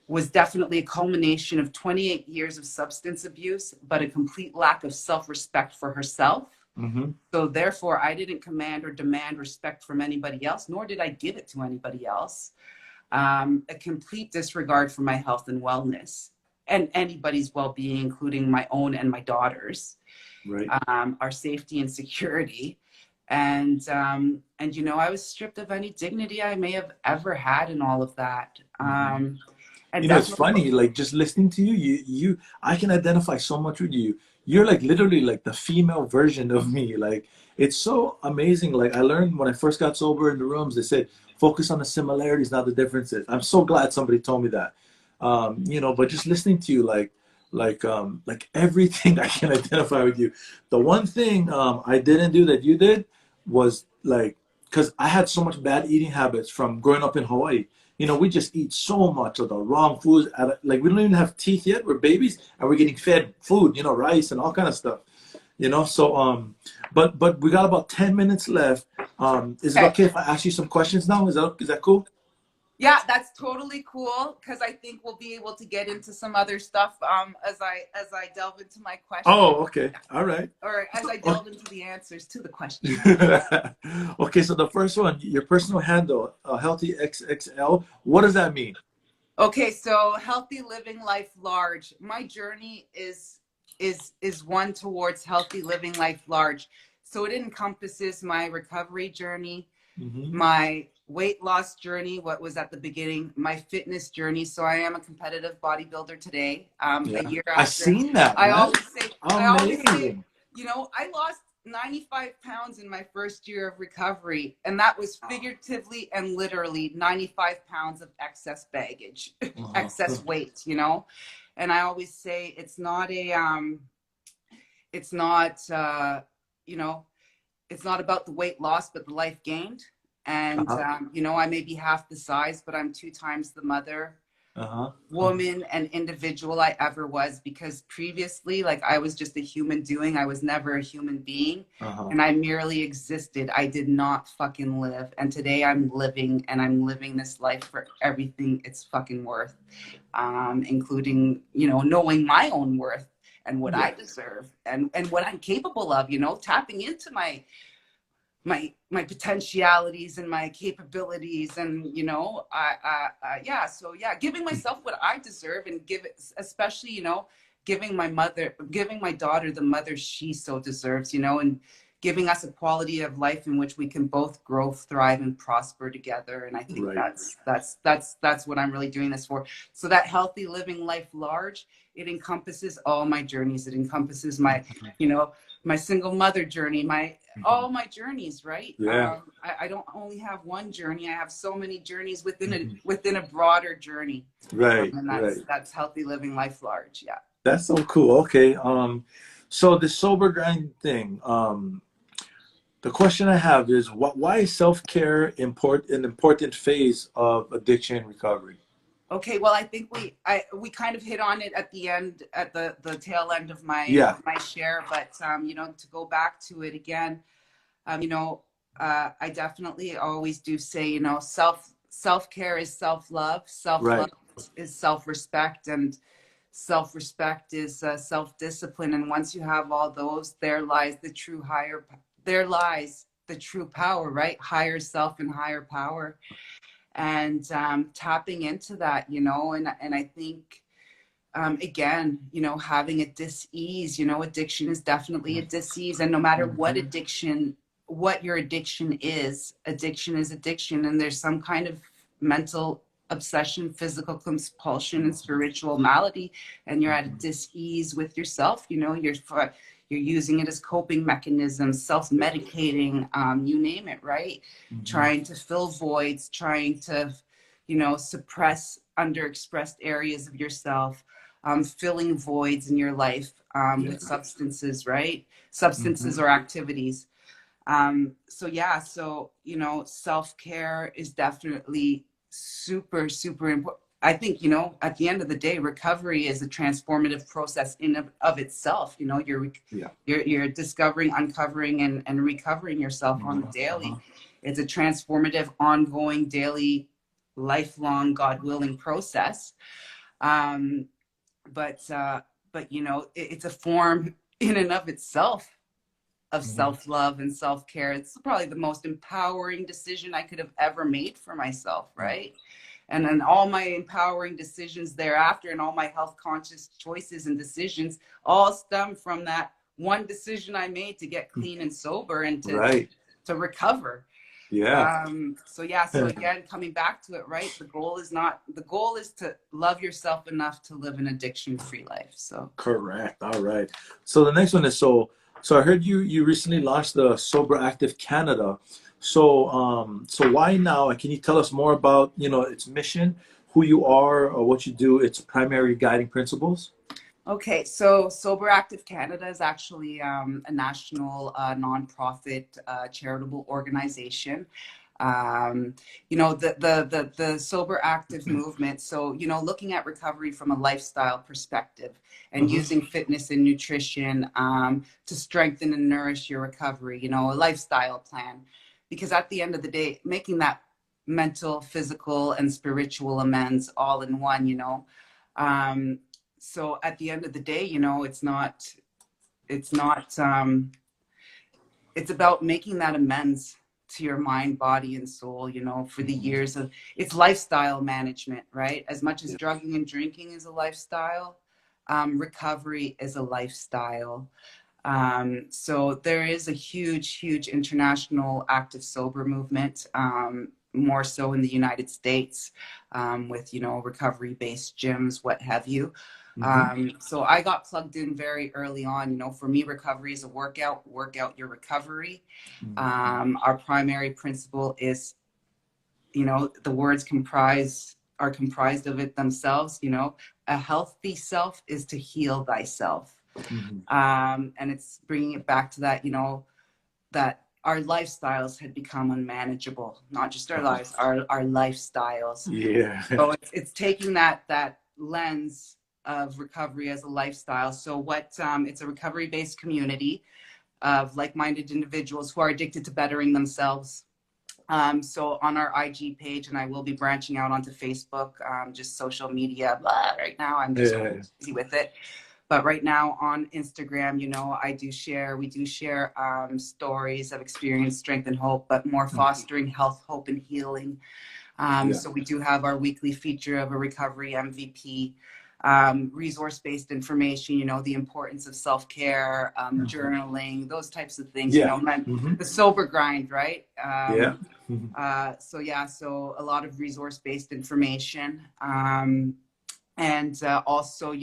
was definitely a culmination of 28 years of substance abuse, but a complete lack of self-respect for herself. Mm-hmm. So therefore, I didn't command or demand respect from anybody else, nor did I give it to anybody else. A complete disregard for my health and wellness and anybody's well-being, including my own and my daughter's, Right. our safety and security. And you know, I was stripped of any dignity I may have ever had in all of that. And You know, it's definitely, funny, like just listening to you, I can identify so much with you. You're like literally like the female version of me. Like it's so amazing. Like I learned when I first got sober in the rooms, they said, focus on the similarities, not the differences. I'm so glad somebody told me that. You know, but just listening to you, like everything I can identify with you. The one thing I didn't do that you did was like, because I had so much bad eating habits from growing up in Hawaii. You know, we just eat so much of the wrong foods. Like we don't even have teeth yet. We're babies, and we're getting fed food. You know, rice and all kind of stuff. You know, so but we got about 10 minutes left. Is it okay. okay if I ask you some questions now? Is that cool? Yeah, that's totally cool, because I think we'll be able to get into some other stuff as I delve into my question, Oh, okay. All right. or as I Okay. delve into the answers to the question. Okay, so the first one, your personal handle, healthy XXL. What does that mean? Okay, so healthy living life large. My journey is one towards healthy living life large. So it encompasses my recovery journey, Hmm. my weight loss journey, what was at the beginning, my fitness journey. So I am a competitive bodybuilder today. A Yeah, year I after, seen that, I man. always say, I always say, Amazing. you know, I lost 95 pounds in my first year of recovery, and that was figuratively and literally 95 pounds of excess baggage, Uh-huh. excess weight, you know. And I always say it's not you know, it's not about the weight loss, but the life gained. And, Uh-huh. you know, I may be half the size, but I'm 2 times the mother. Uh-huh. woman and individual I ever was, because previously, like, I was just a human doing. I was never a human being, Uh-huh. and I merely existed. I did not fucking live. And today I'm living, and I'm living this life for everything it's fucking worth, including, you know, knowing my own worth and what I Yeah. deserve, and what I'm capable of, you know, tapping into my potentialities and my capabilities, and you know, yeah, so yeah, giving myself what I deserve, and give it, especially, you know, giving my daughter the mother she so deserves, you know, and giving us a quality of life in which we can both grow, thrive, and prosper together. And I think Right. that's what I'm really doing this for. So that healthy living life large, it encompasses all my journeys. It encompasses my, you know, my single mother journey, my Mhm. all my journeys, right? Yeah. I don't only have one journey. I have so many journeys within Mhm. a broader journey, Right, and right. that's healthy living life large. Yeah. That's so cool. Okay. So the sober grind thing, the question I have is why is self-care an important phase of addiction recovery? Okay. Well, I think we kind of hit on it at the end, at the tail end Yeah. of my share, but you know, to go back to it again, you know, I definitely always do say, you know, self care is self love Right. is self respect, and self respect is self discipline. And once you have all those, there lies the true power, right? Higher self and higher power, and tapping into that, you know, and I think. Again, you know, having a dis-ease, you know, addiction is definitely a dis-ease. And no matter what Mhm. addiction, what your addiction is addiction. And there's some kind of mental obsession, physical compulsion, and spiritual malady. And you're at a dis-ease with yourself, you know, you're using it as coping mechanisms, self-medicating, you name it, right? Mhm. Trying to fill voids, trying to, you know, suppress underexpressed areas of yourself, filling voids in your life, Yeah. with substances, right? Substances Mhm. or activities. So yeah, so you know, self care is definitely super, super important. I think, you know, at the end of the day, recovery is a transformative process of itself. You know, Yeah. you're discovering, uncovering, and recovering yourself on the Mhm. daily. Uh-huh. It's a transformative, ongoing, daily, lifelong, God willing process. Um, but you know, it's a form in and of itself of Mhm. self-love and self-care. It's probably the most empowering decision I could have ever made for myself, right? And then all my empowering decisions thereafter, and all my health conscious choices and decisions, all stem from that one decision I made to get clean and sober, and Right. to recover. Yeah. So yeah, so again, coming back to it, right? The goal is to love yourself enough to live an addiction free life. So Correct. All right. So the next one is so I heard you recently launched the Sober Active Canada. So why now? And can you tell us more about, you know, its mission, who you are, or what you do, its primary guiding principles? okay, so Sober Active Canada is actually a national nonprofit charitable organization. You know, the Sober Active movement. So, you know, looking at recovery from a lifestyle perspective, and Uh-huh. using fitness and nutrition to strengthen and nourish your recovery. You know, a lifestyle plan, because at the end of the day, making that mental, physical, and spiritual amends all in one. You know. Um, so at the end of the day, you know, it's not it's about making that amends to your mind, body, and soul, you know, for the Mhm. years of, it's lifestyle management, right? As much as Yeah. drugging and drinking is a lifestyle, recovery is a lifestyle. So there is a huge international active sober movement, more so in the United States, with, you know, recovery based gyms, what have you. Hmm. So I got plugged in very early on. You know, for me, recovery is a work out your recovery. Our primary principle is, you know, the words are comprised of it themselves. You know, a healthy self is to heal thyself. Hmm. And it's bringing it back to that, you know, that our lifestyles had become unmanageable. Not just our lives, our lifestyles. Yeah. So it's taking that lens of recovery as a lifestyle. So it's a recovery-based community of like-minded individuals who are addicted to bettering themselves. So on our IG page, and I will be branching out onto Facebook, just social media. Blah, right now, I'm just Yeah. busy with it. But right now on Instagram, we do share stories of experience, strength, and hope, but more fostering health, hope, and healing. So we do have our weekly feature of a recovery MVP, resource-based information, the importance of self-care, journaling, those types of things, the sober grind, right? Yeah. So a lot of resource-based information. And also,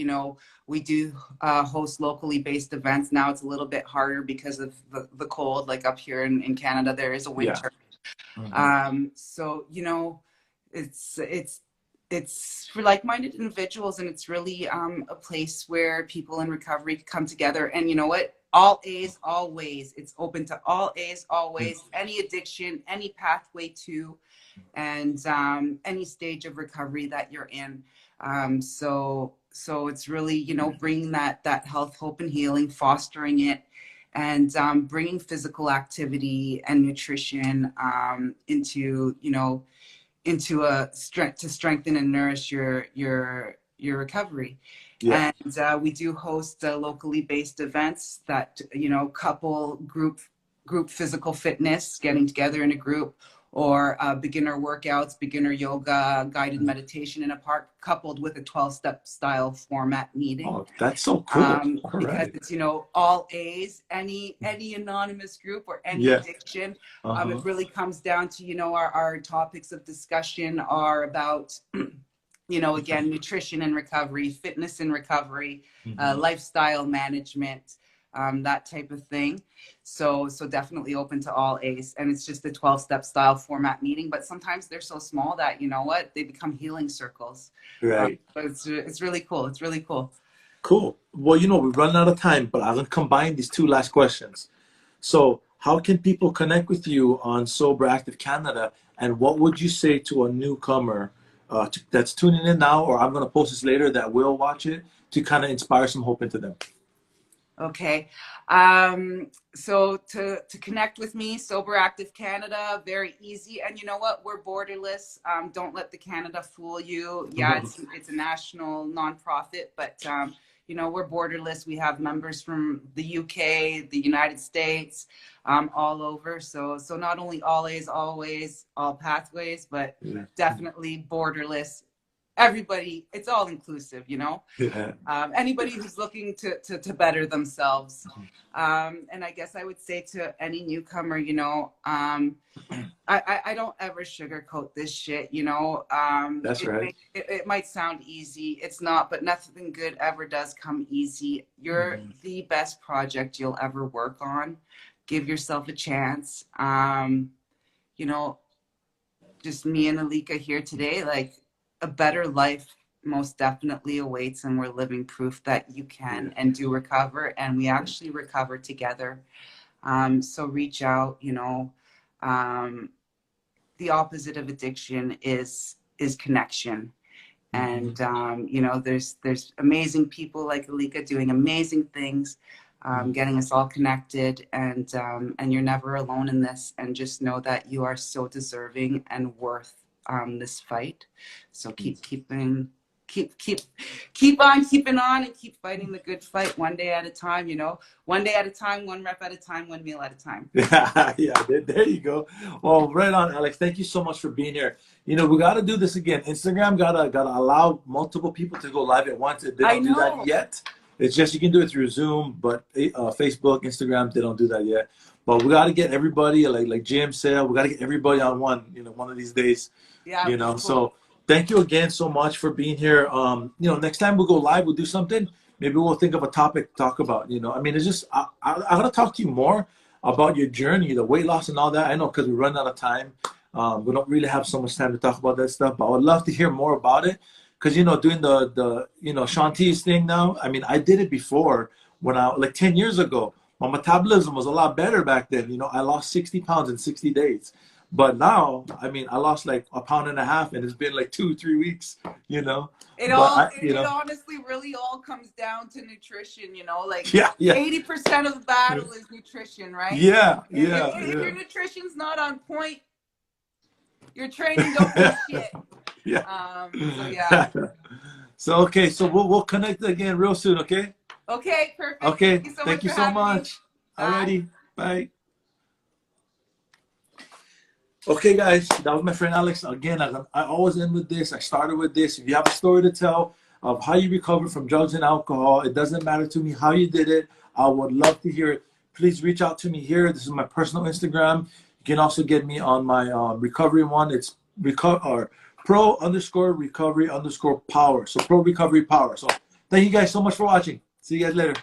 we do host locally based events. Now it's a little bit harder because of the cold, like up here in Canada, there is a winter. So, it's for like-minded individuals, and it's really a place where people in recovery come together. And you know what? All A's, always. It's open to all A's, always. Any addiction, any pathway to, and any stage of recovery that you're in. So it's really, bringing that health, hope, and healing, fostering it, and bringing physical activity and nutrition into a strength to strengthen and nourish your recovery. And we do host locally based events that couple group physical fitness, getting together in a group, or beginner workouts, beginner yoga, guided meditation in a park, coupled with a 12-step style format meeting. Oh, that's so cool. Because it's all A's, any anonymous group or any addiction. It really comes down to our topics of discussion are about again, nutrition and recovery, fitness and recovery, lifestyle management, that type of thing. So definitely open to all A's, and it's just a 12-step style format meeting. But sometimes they're so small that they become healing circles. Right. But it's really cool. It's really cool. Cool. Well, we're running out of time, but I'm gonna combine these two last questions. So, how can people connect with you on Sober Active Canada, and what would you say to a newcomer that's tuning in now, or I'm gonna post this later, that will watch it, to kind of inspire some hope into them? Okay. So to connect with me, Sober Active Canada, very easy. And you know what? We're borderless. Don't let the Canada fool you. Yeah, it's a national nonprofit, but we're borderless. We have members from the UK, the United States, all over. So not only all A's, always, all pathways, but definitely borderless. Everybody, it's all inclusive, anybody who's looking to better themselves. And I guess I would say to any newcomer, I don't ever sugarcoat this shit, That's right. It might sound easy. It's not, but nothing good ever does come easy. You're the best project you'll ever work on. Give yourself a chance. Just me and Alika here today, like, a better life most definitely awaits, and we're living proof that you can and do recover, and we actually recover together. So reach out. The opposite of addiction is connection, and there's amazing people like Alika doing amazing things, getting us all connected, and you're never alone in this, and just know that you are so deserving and worth this fight. So keep on keeping on, and keep fighting the good fight, one day at a time. One day at a time, one rep at a time, one meal at a time. Yeah, there you go. Well, right on, Alex. Thank you so much for being here. We got to do this again. Instagram gotta allow multiple people to go live at once. They don't do that yet. It's just you can do it through Zoom, but Facebook, Instagram, they don't do that yet. But we got to get everybody, like Jim said, we got to get everybody on one of these days. Yeah. Cool. So thank you again so much for being here. Next time we go live, we'll do something. Maybe we'll think of a topic to talk about. It's just I got to talk to you more about your journey, the weight loss and all that. I know, because we run out of time. We don't really have so much time to talk about that stuff, but I would love to hear more about it. Because, doing the Shanti's thing now, I mean, I did it before when 10 years ago. my metabolism was a lot better back then. You know, I lost 60 pounds in 60 days. But now, I mean, I lost like a pound and a half, and it's been like 2, 3 weeks, you know. But It honestly really all comes down to nutrition, you know, like yeah, yeah, 80% of the battle is nutrition, right? yeah, If your nutrition's not on point, your training don't mean shit. yeah. So yeah. So okay, so we'll connect again real soon, okay? Okay, perfect. Okay, Thank you so much. Alrighty, bye. Okay, guys, that was my friend Alex. Again, I always end with this. I started with this. If you have a story to tell of how you recovered from drugs and alcohol, it doesn't matter to me how you did it. I would love to hear it. Please reach out to me here. This is my personal Instagram. You can also get me on my recovery one. It's pro_recovery_power. So pro recovery power. So thank you guys so much for watching. See you guys later.